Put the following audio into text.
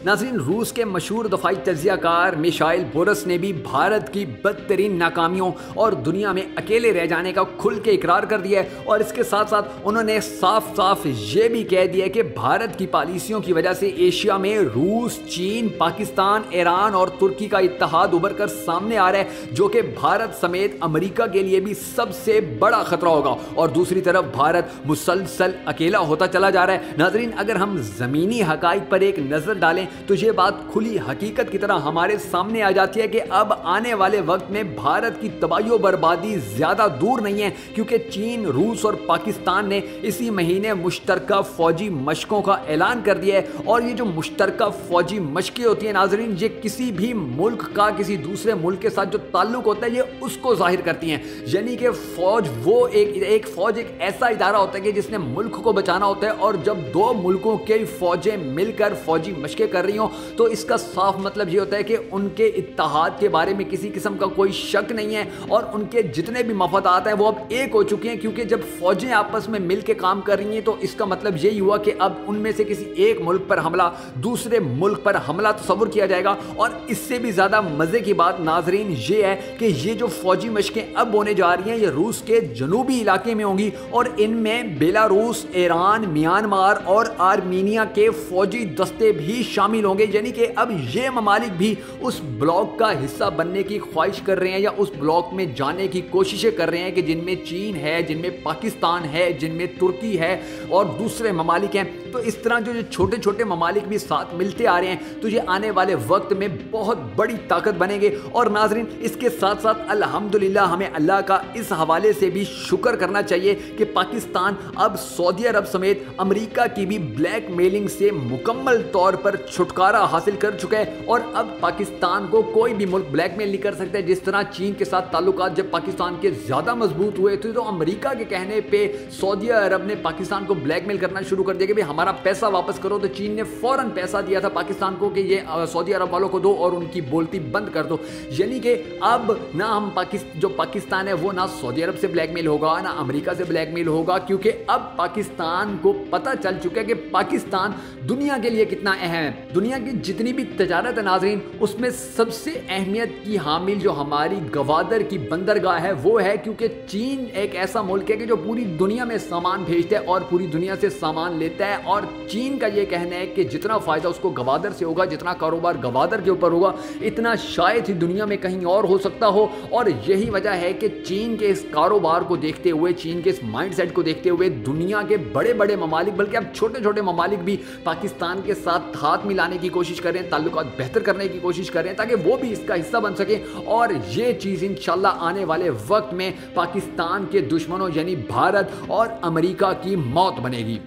नाज़रीन, रूस के मशहूर दफाई तज्जिया कार मिशाइल बोरस ने भी भारत की बदतरीन नाकामियों और दुनिया में अकेले रह जाने का खुल के इकरार कर दिया है। और इसके साथ साथ उन्होंने साफ साफ ये भी कह दिया कि भारत की पॉलिसियों की वजह से एशिया में रूस, चीन, पाकिस्तान, ईरान और तुर्की का इत्तेहाद उभर कर सामने आ रहा है, जो कि भारत समेत अमेरिका के लिए भी सबसे बड़ा खतरा होगा। और दूसरी तरफ भारत मुसलसल अकेला होता चला जा रहा है। नाज़रीन, अगर हम ज़मीनी हक़ाइक़ पर एक नज़र डालें तो ये बात खुली हकीकत की तरह हमारे सामने आ जाती है कि अब आने वाले वक्त में भारत की तबाही और बर्बादी ज़्यादा दूर नहीं है, क्योंकि चीन, रूस और पाकिस्तान ने इसी महीने मुश्तरका फ़ौजी मशकों का ऐलान कर दिया है। और ये जो मुश्तरका फ़ौजी मशकें होती हैं नाज़रीन, ये किसी भी मुल्क का किसी दूसरे मुल्क के साथ जो ताल्लुक़ होता है ये उसको ज़ाहिर करती हैं। यानी कि फ़ौज वो एक फ़ौज एक ऐसा इदारा होता है कि जिसने मुल्क को बचाना होता है। और जब दो मुल्कों के फ़ौजें मिलकर फ़ौजी मशकें कर रही हों तो इसका साफ मतलब ये होता है कि उनके इत्तेहाद के बारे में किसी किस्म का कोई शक नहीं है और उनके जितने भी मफादात हैं वो अब एक हो चुके हैं। क्योंकि जब फ़ौजें आपस में मिल के काम कर रही हैं तो इसका मतलब यही हुआ कि अब उनमें से किसी एक मुल्क पर हमला दूसरे मुल्क पर हमला तस्वुर किया जाएगा। और इससे भी ज़्यादा मज़े की बात नाज़रीन ये है कि ये जो फ़ौजी मशकें अब होने जा रही हैं ये रूस के जनूबी इलाके में होंगी और इनमें बेलारूस, ईरान, म्यांमार और आर्मीनिया के फ़ौजी दस्ते भी शामिल होंगे। यानी कि अब ये ममालिक भी उस ब्लॉक का हिस्सा बनने की ख्वाहिश कर रहे हैं या उस ब्लॉक में जाने की कोशिशें कर रहे हैं कि जिनमें चीन है, जिनमें पाकिस्तान है, जिनमें तुर्की है और दूसरे ममालिक हैं। तो इस तरह जो छोटे छोटे ममालिक भी साथ मिलते आ रहे हैं तो ये आने वाले वक्त में बहुत बड़ी ताकत बनेंगे। और नाज़रीन, इसके साथ साथ अल्हम्दुलिल्लाह हमें अल्लाह का इस हवाले से भी शुक्र करना चाहिए कि पाकिस्तान अब सऊदी अरब समेत अमेरिका की भी ब्लैक मेलिंग से मुकम्मल तौर पर छुटकारा हासिल कर चुका है। और अब पाकिस्तान को कोई भी मुल्क ब्लैकमेल नहीं कर सकता। जिस तरह चीन के साथ ताल्लुकात जब पाकिस्तान के ज़्यादा मजबूत हुए थे तो अमेरिका के कहने पे सऊदी अरब ने पाकिस्तान को ब्लैकमेल करना शुरू कर दिया कि भाई हमारा पैसा वापस करो। तो चीन ने फ़ौरन पैसा दिया था पाकिस्तान को कि ये सऊदी अरब वालों को दो और उनकी बोलती बंद कर दो। यानी कि अब ना हम जो पाकिस्तान है वो ना सऊदी अरब से ब्लैकमेल होगा ना अमेरिका से ब्लैकमेल होगा, क्योंकि अब पाकिस्तान को पता चल चुका है कि पाकिस्तान दुनिया के लिए कितना अहम है। दुनिया की जितनी भी तजारत है नाज़रीन उसमें सबसे अहमियत की हामिल जो हमारी गवादर की बंदरगाह है वो है, क्योंकि चीन एक ऐसा मुल्क है कि जो पूरी दुनिया में सामान भेजता है और पूरी दुनिया से सामान लेता है। और चीन का ये कहना है कि जितना फ़ायदा उसको गवादर से होगा, जितना कारोबार गवादर के ऊपर होगा, इतना शायद ही दुनिया में कहीं और हो सकता हो। और यही वजह है कि चीन के इस कारोबार को देखते हुए, चीन के इस माइंडसेट को देखते हुए दुनिया के बड़े बड़े ममालिक बल्कि अब छोटे छोटे ममालिक भी पाकिस्तान के साथ हाथ मिलाने की कोशिश कर रहे हैं, ताल्लुकात बेहतर करने की कोशिश कर रहे हैं ताकि वो भी इसका हिस्सा बन सके। और ये चीज़ इंशाल्लाह आने वाले वक्त में पाकिस्तान के दुश्मनों यानी भारत और अमेरिका की मौत बनेगी।